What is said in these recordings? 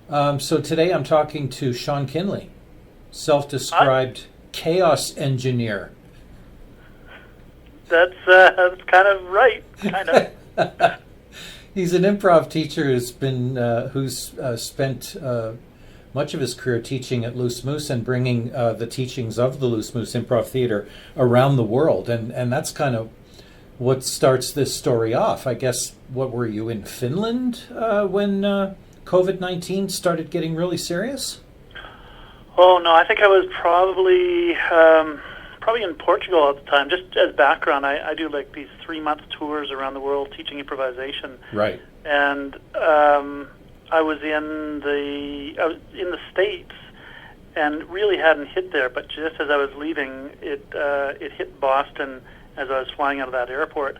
So today I'm talking to Shawn Kinley, I, self-described chaos engineer. that's kind of right, kind of. He's an improv teacher who's spent much of his career teaching at Loose Moose and bringing the teachings of the Loose Moose Improv Theater around the world, and that's kind of what starts this story off. I guess, what were you in Finland when COVID-19 started getting really serious? Oh no, I think I was probably in Portugal at the time. Just as background, I do like these 3 month tours around the world teaching improvisation, Right. and I was in the States, and really hadn't hit there. But just as I was leaving, it hit Boston as I was flying out of that airport.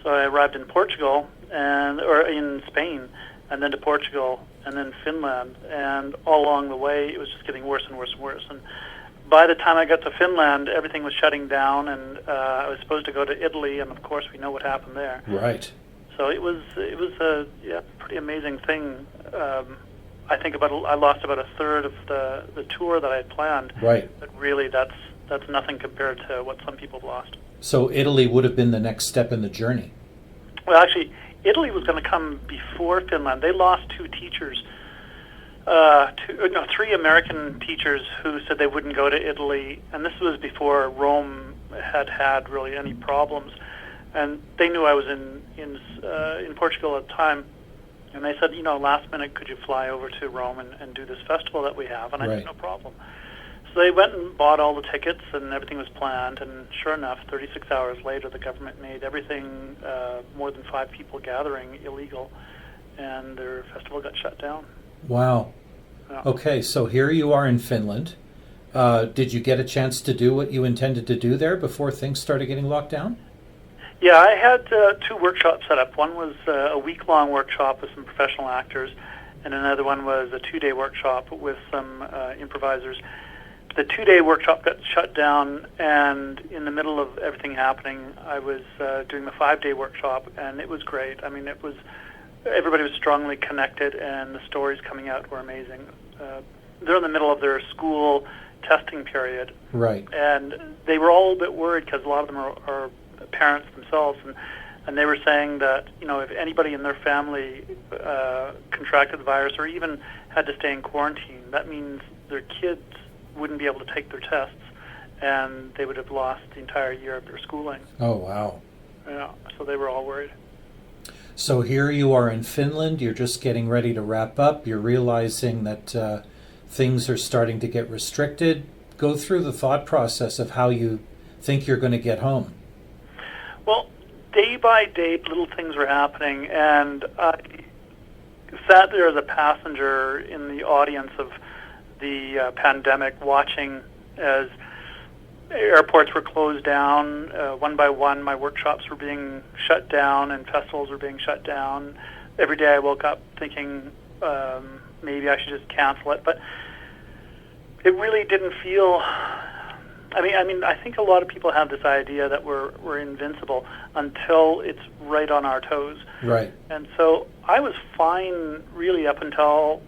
So I arrived in Portugal or in Spain, and then to Portugal, and then Finland, and all along the way it was just getting worse and worse and worse. And by the time I got to Finland, everything was shutting down, and I was supposed to go to Italy, and of course we know what happened there. Right. So it was a pretty amazing thing. I think I lost about a third of the tour that I had planned. Right. But really, that's nothing compared to what some people have lost. So Italy would have been the next step in the journey. Well, actually, Italy was going to come before Finland. They lost two teachers, three American teachers who said they wouldn't go to Italy, and this was before Rome had really any problems. And they knew I was in Portugal at the time, and they said, last minute, could you fly over to Rome and do this festival that we have? And I Right. said, no problem. So they went and bought all the tickets, and everything was planned. And sure enough, 36 hours later, the government made everything more than 5 people gathering illegal, and their festival got shut down. Wow. Yeah. Okay, so here you are in Finland. Did you get a chance to do what you intended to do there before things started getting locked down? Yeah, I had 2 workshops set up. One was a week-long workshop with some professional actors, and another one was a 2-day workshop with some improvisers. The 2-day workshop got shut down, and in the middle of everything happening, I was doing the 5-day workshop, and it was great. I mean, everybody was strongly connected, and the stories coming out were amazing. They're in the middle of their school testing period, Right. and they were all a bit worried because a lot of them are parents themselves, and they were saying that if anybody in their family contracted the virus or even had to stay in quarantine, that means their kids wouldn't be able to take their tests, and they would have lost the entire year of their schooling. Oh, wow. Yeah, so they were all worried. So here you are in Finland. You're just getting ready to wrap up. You're realizing that things are starting to get restricted. Go through the thought process of how you think you're going to get home. Well, day by day, little things were happening, and I sat there as a passenger in the audience of the pandemic, watching as airports were closed down one by one. My workshops were being shut down, and festivals were being shut down. Every day I woke up thinking maybe I should just cancel it, but it really didn't feel. I mean, I think a lot of people have this idea that we're invincible until it's right on our toes. Right. And so I was fine really up until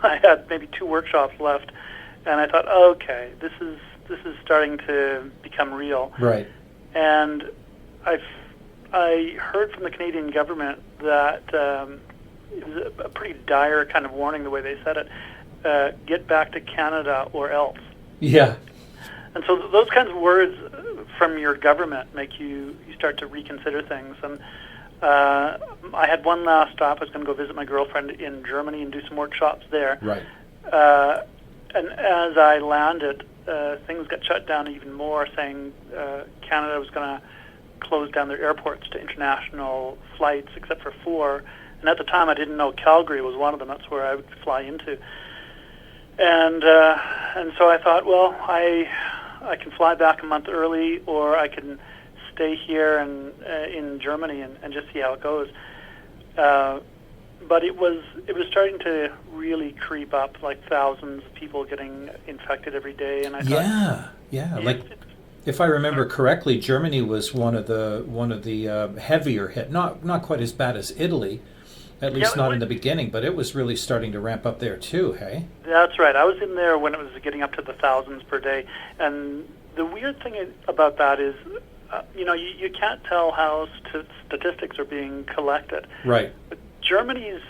I had maybe 2 workshops left, and I thought, okay, this is starting to become real. Right. And I heard from the Canadian government that it was a pretty dire kind of warning the way they said it. Get back to Canada or else. Yeah. And so those kinds of words from your government make you start to reconsider things. And I had one last stop. I was going to go visit my girlfriend in Germany and do some workshops there. Right. And as I landed, things got shut down even more, saying Canada was going to close down their airports to international flights except for 4. And at the time, I didn't know Calgary was one of them. That's where I would fly into. And so I thought, well, I can fly back a month early, or I can stay here in Germany and just see how it goes. But it was starting to really creep up, like thousands of people getting infected every day. And I thought, yeah. Like, if I remember correctly, Germany was one of the heavier hit. Not quite as bad as Italy, At least Yeah, not in the beginning, but it was really starting to ramp up there too, hey? that's right. I was in there when it was getting up to the thousands per day. And the weird thing about that is, you can't tell how statistics are being collected. Right. But Germany's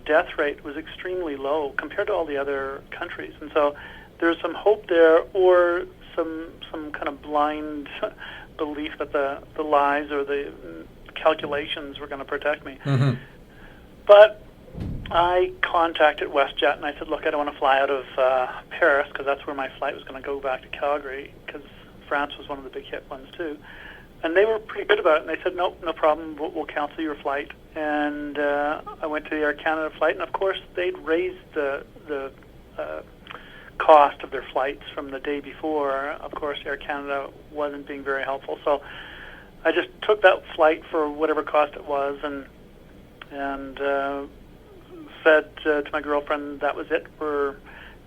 death rate was extremely low compared to all the other countries. And so there's some hope there, or some kind of blind belief that the lies or the calculations were going to protect me. Mm-hmm. But I contacted WestJet and I said, look, I don't want to fly out of Paris because that's where my flight was going to go back to Calgary, because France was one of the big hit ones too. And they were pretty good about it, and they said, no problem, we'll cancel your flight. And I went to the Air Canada flight, and of course they'd raised the cost of their flights from the day before. Of course, Air Canada wasn't being very helpful, so I just took that flight for whatever cost it was, and said to my girlfriend, that was it. We're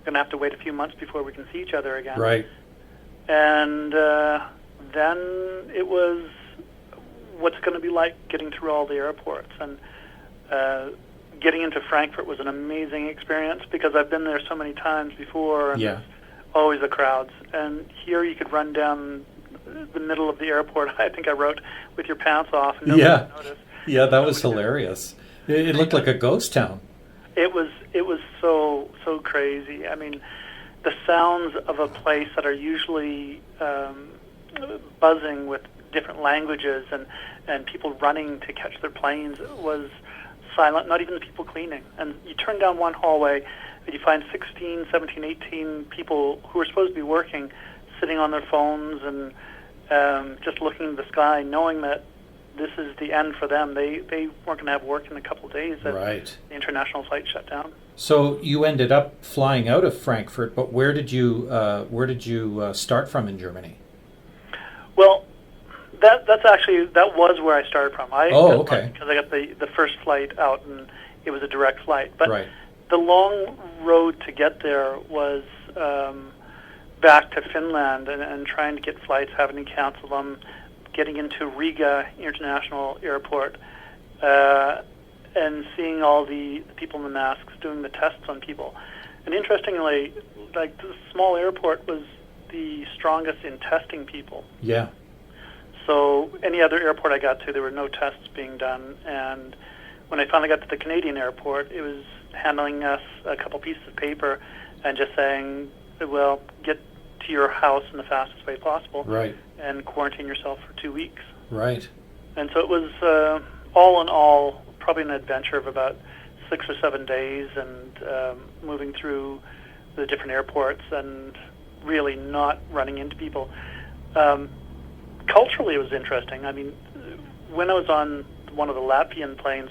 going to have to wait a few months before we can see each other again. Right. And then it was what's going to be like getting through all the airports. And getting into Frankfurt was an amazing experience because I've been there so many times before. And Yeah. there's always the crowds. And here you could run down the middle of the airport. I think I wrote, with your pants off. And nobody would notice. Yeah, that was hilarious. It looked like a ghost town. It was so crazy. I mean, the sounds of a place that are usually buzzing with different languages and people running to catch their planes was silent, not even the people cleaning. And you turn down one hallway and you find 16, 17, 18 people who are supposed to be working sitting on their phones and just looking at the sky, knowing that this is the end for them. They weren't going to have work in a couple of days. Right. The international flight shut down. So you ended up flying out of Frankfurt, but where did you start from in Germany? Well, that was where I started from. Okay. Because I got the first flight out, and it was a direct flight. But Right. the long road to get there was back to Finland and trying to get flights, having to cancel them, getting into Riga International Airport, and seeing all the people in the masks doing the tests on people. And interestingly, like, the small airport was the strongest in testing people. Yeah. So any other airport I got to, there were no tests being done. And when I finally got to the Canadian airport, it was handing us a couple pieces of paper and just saying, well, get to your house in the fastest way possible. Right. And quarantine yourself for 2 weeks. Right. And so it was, all in all, probably an adventure of about 6 or 7 days, and moving through the different airports and really not running into people. Culturally, it was interesting. I mean, when I was on one of the Latvian planes,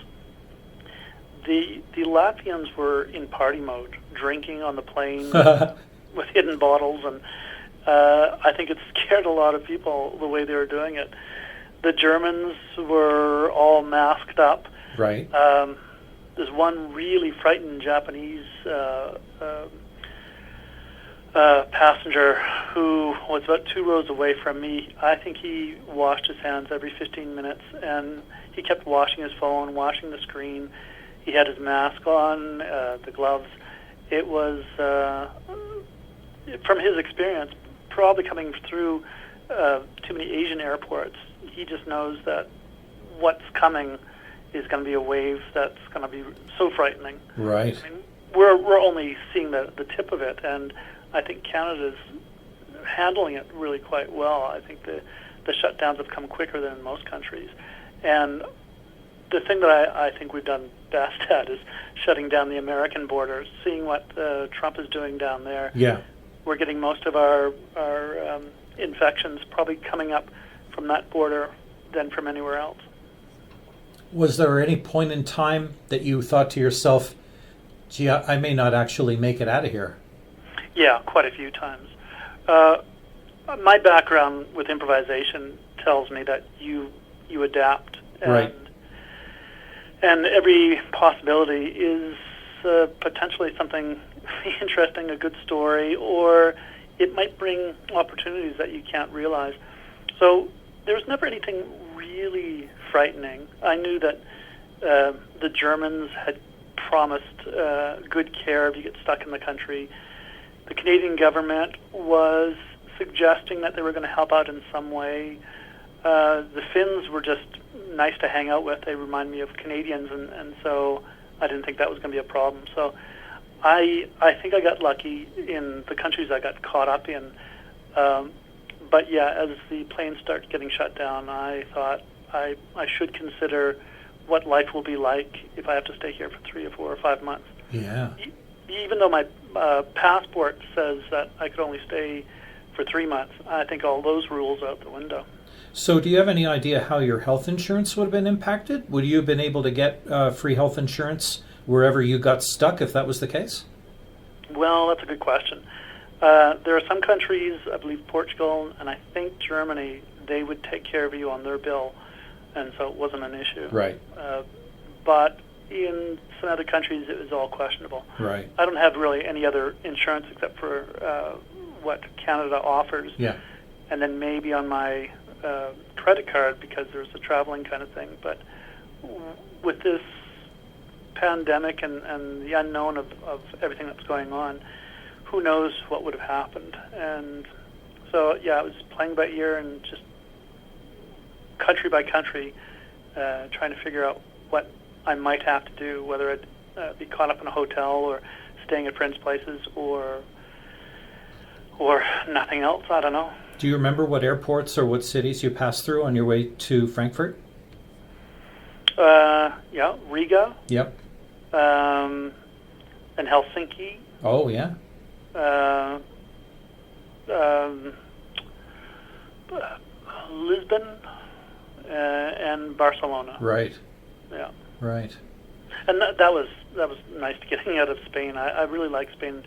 the Latvians were in party mode, drinking on the plane with hidden bottles, and I think it scared a lot of people the way they were doing it. The Germans were all masked up. Right. There's one really frightened Japanese passenger who was about 2 rows away from me. I think he washed his hands every 15 minutes, and he kept washing his phone, washing the screen. He had his mask on, the gloves. It was, from his experience, probably coming through too many Asian airports, he just knows that what's coming is going to be a wave that's going to be so frightening. Right. I mean, we're only seeing the tip of it, and I think Canada's handling it really quite well. I think the shutdowns have come quicker than in most countries. And the thing that I think we've done best at is shutting down the American borders, seeing what Trump is doing down there. Yeah. We're getting most of our infections probably coming up from that border than from anywhere else. Was there any point in time that you thought to yourself, gee, I may not actually make it out of here? Yeah, quite a few times. My background with improvisation tells me that you adapt, and, right. and every possibility is potentially something interesting, a good story, or it might bring opportunities that you can't realize. So there was never anything really frightening. I knew that the Germans had promised good care if you get stuck in the country. The Canadian government was suggesting that they were going to help out in some way. The Finns were just nice to hang out with. They remind me of Canadians, and so I didn't think that was going to be a problem. So I think I got lucky in the countries I got caught up in. But yeah, as the planes start getting shut down, I thought I should consider what life will be like if I have to stay here for 3 or 4 or 5 months. Yeah. Even though my passport says that I could only stay for 3 months, I think all those rules are out the window. So do you have any idea how your health insurance would have been impacted? Would you have been able to get free health insurance wherever you got stuck if that was the case? Well, that's a good question. There are some countries, I believe Portugal and I think Germany, they would take care of you on their bill, and so it wasn't an issue. Right. But in some other countries, it was all questionable. Right. I don't have really any other insurance except for what Canada offers. Yeah. And then maybe on my credit card because there's a traveling kind of thing. But with this pandemic and the unknown of everything that's going on, who knows what would have happened. And so, yeah, I was playing by ear and just country by country trying to figure out what I might have to do, whether I'd be caught up in a hotel or staying at friends' places or nothing else. I don't know. Do you remember what airports or what cities you passed through on your way to Frankfurt? Yeah, Riga. Yep. And Helsinki. Oh, yeah. Lisbon and Barcelona. Right. Yeah. Right. And that was nice getting out of Spain. I really like Spain,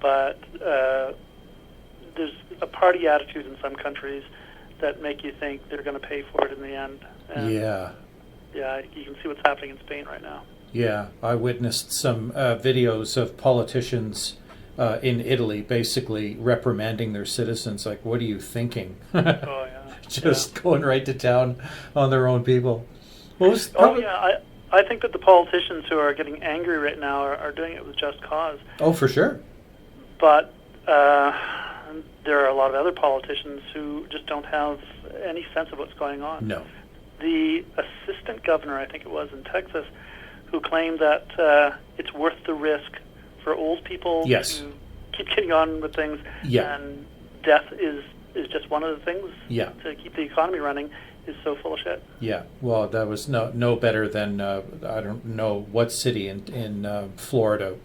but there's a party attitude in some countries that make you think they're going to pay for it in the end. And Yeah. yeah, you can see what's happening in Spain right now. Yeah. I witnessed some videos of politicians in Italy basically reprimanding their citizens, like, what are you thinking? Oh, yeah. Just going right to town on their own people. I think that the politicians who are getting angry right now are doing it with just cause. Oh, for sure. But there are a lot of other politicians who just don't have any sense of what's going on. No. The assistant governor, I think it was in Texas, who claimed that it's worth the risk for old people Yes. to keep getting on with things, Yeah. and death is just one of the things Yeah. to keep the economy running, is so full of shit. Yeah. Well, that was no better than I don't know what city in Florida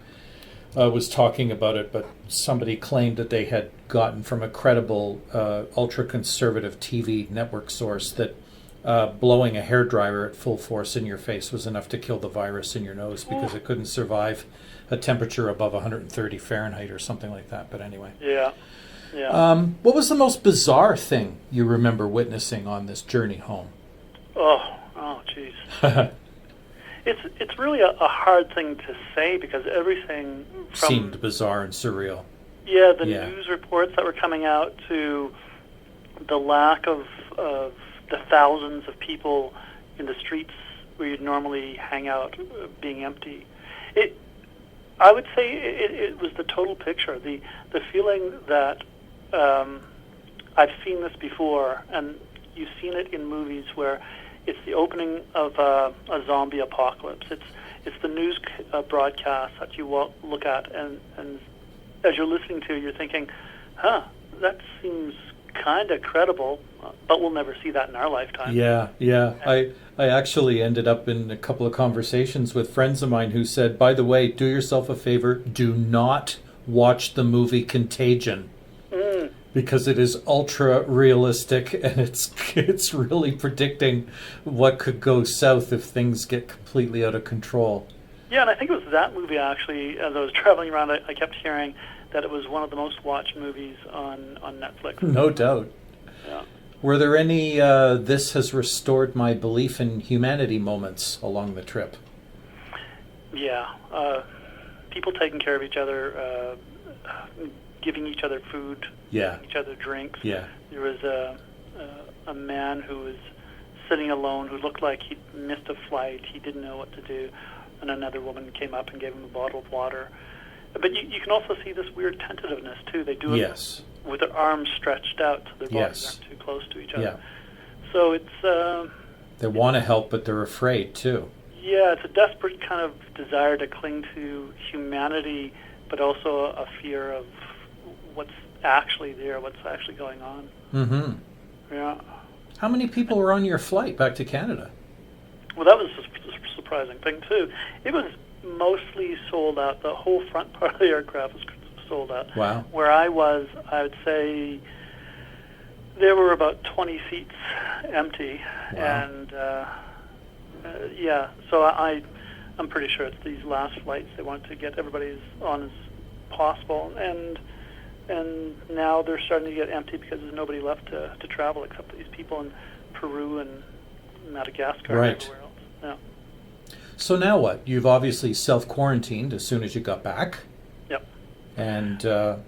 was talking about it, but somebody claimed that they had gotten from a credible ultra-conservative TV network source that blowing a hairdryer at full force in your face was enough to kill the virus in your nose because it couldn't survive a temperature above 130 Fahrenheit or something like that. But anyway. Yeah. Yeah. What was the most bizarre thing you remember witnessing on this journey home? Oh, jeez. It's really a hard thing to say because everything from Seemed bizarre and surreal. Yeah, the news reports that were coming out to the lack of the thousands of people in the streets where you'd normally hang out being empty. I would say it was the total picture. The feeling that I've seen this before, and you've seen it in movies where it's the opening of a zombie apocalypse. It's the news broadcast that you look at, and as you're listening to, you're thinking, that seems kind of credible, but we'll never see that in our lifetime. Yeah. I actually ended up in a couple of conversations with friends of mine who said, by the way, do yourself a favor, do not watch the movie Contagion. Because it is ultra realistic and it's really predicting what could go south if things get completely out of control. Yeah, and I think it was that movie actually, as I was traveling around, I kept hearing that it was one of the most watched movies on Netflix. No doubt. Yeah. Were there any this has restored my belief in humanity moments along the trip? Yeah. People taking care of each other, giving each other food, Yeah. giving each other drinks. Yeah. There was a man who was sitting alone who looked like he'd missed a flight. He didn't know what to do. And another woman came up and gave him a bottle of water. But you can also see this weird tentativeness, too. They do it Yes. with their arms stretched out so their bodies Yes. aren't too close to each other. Yeah. So it's... They want to help, but they're afraid, too. Yeah, it's a desperate kind of desire to cling to humanity, but also a fear of what's actually there, what's actually going on. Mm-hmm. Yeah. How many people were on your flight back to Canada? Well, that was a surprising thing, too. It was mostly sold out. The whole front part of the aircraft was sold out. Wow. Where I was, I would say there were about 20 seats empty. Wow. And, yeah, so I'm pretty sure it's these last flights. They want to get everybody as on as possible. And now they're starting to get empty because there's nobody left to travel except these people in Peru and Madagascar Right. and everywhere else. Yeah. So now what? You've obviously self-quarantined as soon as you got back. Yep. And how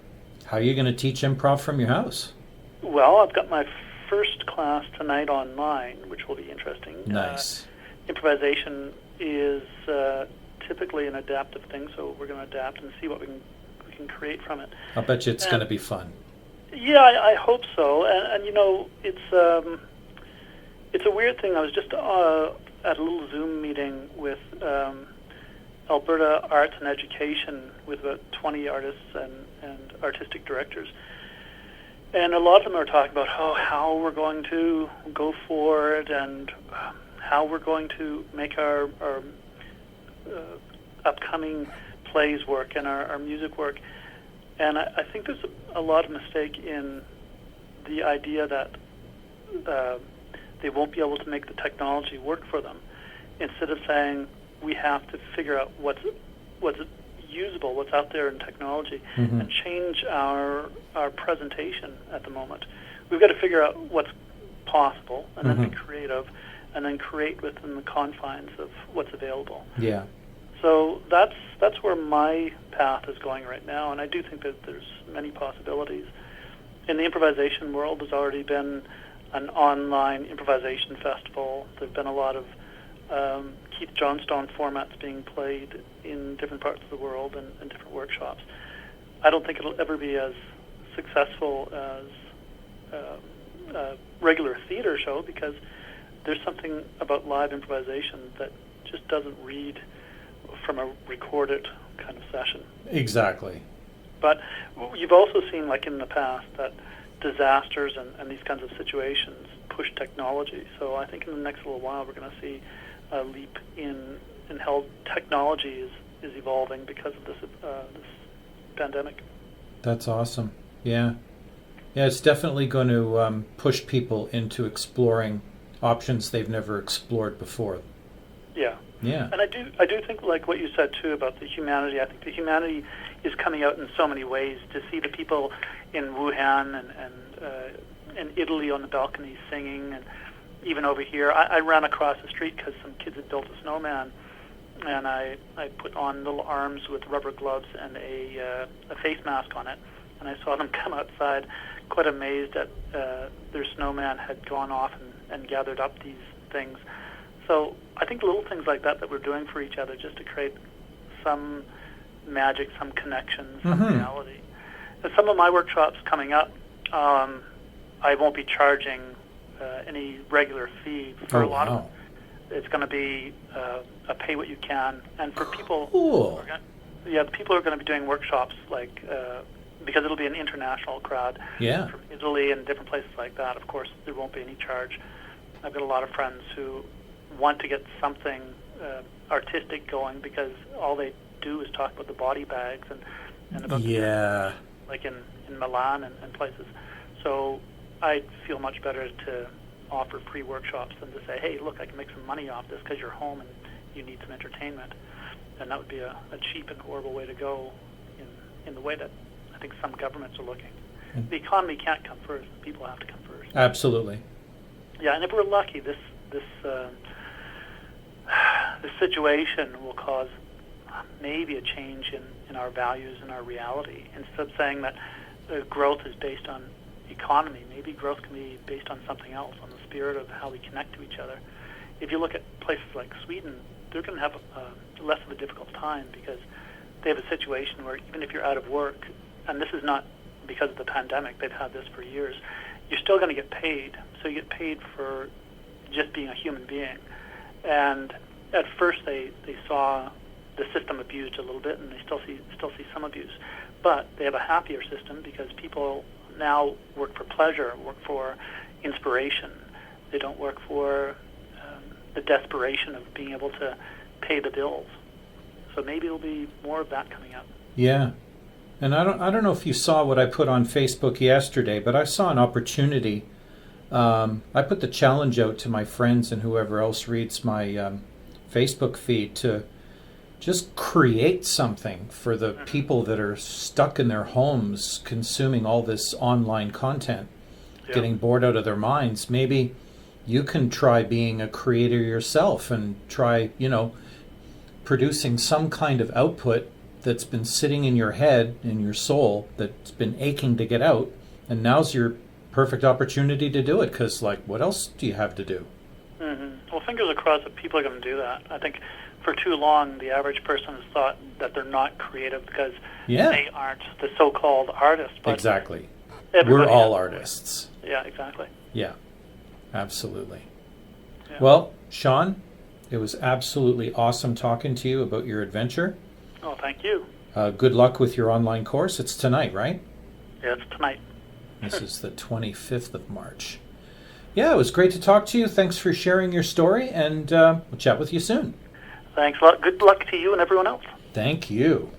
are you going to teach improv from your house? Well, I've got my first class tonight online, which will be interesting. Nice. Improvisation is typically an adaptive thing, so we're going to adapt and see what we can create from it. I'll bet you it's going to be fun. Yeah, I hope so. And you know, it's a weird thing. I was just at a little Zoom meeting with Alberta Arts and Education with about 20 artists and artistic directors. And a lot of them are talking about how we're going to go forward and how we're going to make our upcoming plays work and our music work. And I think there's a lot of mistake in the idea that they won't be able to make the technology work for them. Instead of saying we have to figure out what's usable, what's out there in technology, Mm-hmm. and change our presentation at the moment. We've got to figure out what's possible and then be creative and then create within the confines of what's available. Yeah. So that's where my path is going right now, and I do think that there's many possibilities. In the improvisation world, there's already been an online improvisation festival. There've been a lot of Keith Johnstone formats being played in different parts of the world and different workshops. I don't think it'll ever be as successful as a regular theater show because there's something about live improvisation that just doesn't read from a recorded kind of session. Exactly. But you've also seen, like in the past, that disasters and these kinds of situations push technology. So I think in the next little while we're going to see a leap in how technology is evolving because of this pandemic. That's awesome. Yeah. Yeah, it's definitely going to push people into exploring options they've never explored before. Yeah. Yeah. And I do think, like what you said too about the humanity. I think the humanity is coming out in so many ways. To see the people in Wuhan and Italy on the balconies singing, and even over here, I ran across the street because some kids had built a snowman, and I put on little arms with rubber gloves and a face mask on it, and I saw them come outside, quite amazed that their snowman had gone off and gathered up these things. So I think little things like that we're doing for each other just to create some magic, some connection, some reality. And some of my workshops coming up, I won't be charging any regular fee for a lot of them. It's going to be a pay what you can. And for people, cool. the people who are going to be doing workshops, like because it'll be an international crowd Yeah. from Italy and different places like that, of course, there won't be any charge. I've got a lot of friends who want to get something artistic going because all they do is talk about the body bags and about Yeah. like in Milan and places. So I feel much better to offer pre-workshops than to say, hey, look, I can make some money off this because you're home and you need some entertainment. And that would be a cheap and horrible way to go in the way that I think some governments are looking. The economy can't come first. The people have to come first. Absolutely. Yeah, and if we're lucky, this situation will cause maybe a change in our values and our reality. Instead of saying that growth is based on economy. Maybe growth can be based on something else, on the spirit of how we connect to each other. If you look at places like Sweden, they're going to have less of a difficult time because they have a situation where even if you're out of work, and this is not because of the pandemic, they've had this for years, you're still going to get paid. So you get paid for just being a human being. And at first they saw the system abused a little bit, and they still see some abuse. But they have a happier system because people now work for pleasure, work for inspiration. They don't work for the desperation of being able to pay the bills. So maybe there'll be more of that coming up. Yeah. And I don't know if you saw what I put on Facebook yesterday, but I saw an opportunity. I put the challenge out to my friends and whoever else reads my Facebook feed to just create something for the people that are stuck in their homes consuming all this online content, getting bored out of their minds. Maybe you can try being a creator yourself and try, producing some kind of output that's been sitting in your head, in your soul, that's been aching to get out. And now's your perfect opportunity to do it, because, what else do you have to do? Mm-hmm. Well, fingers crossed that people are going to do that. I think for too long, the average person has thought that they're not creative because they aren't the so-called artists. But exactly. We're all artists. Yeah, exactly. Yeah, absolutely. Yeah. Well, Shawn, it was absolutely awesome talking to you about your adventure. Oh, thank you. Good luck with your online course. It's tonight, right? Yeah, it's tonight. This is the 25th of March. Yeah, it was great to talk to you. Thanks for sharing your story, and we'll chat with you soon. Thanks a lot. Good luck to you and everyone else. Thank you.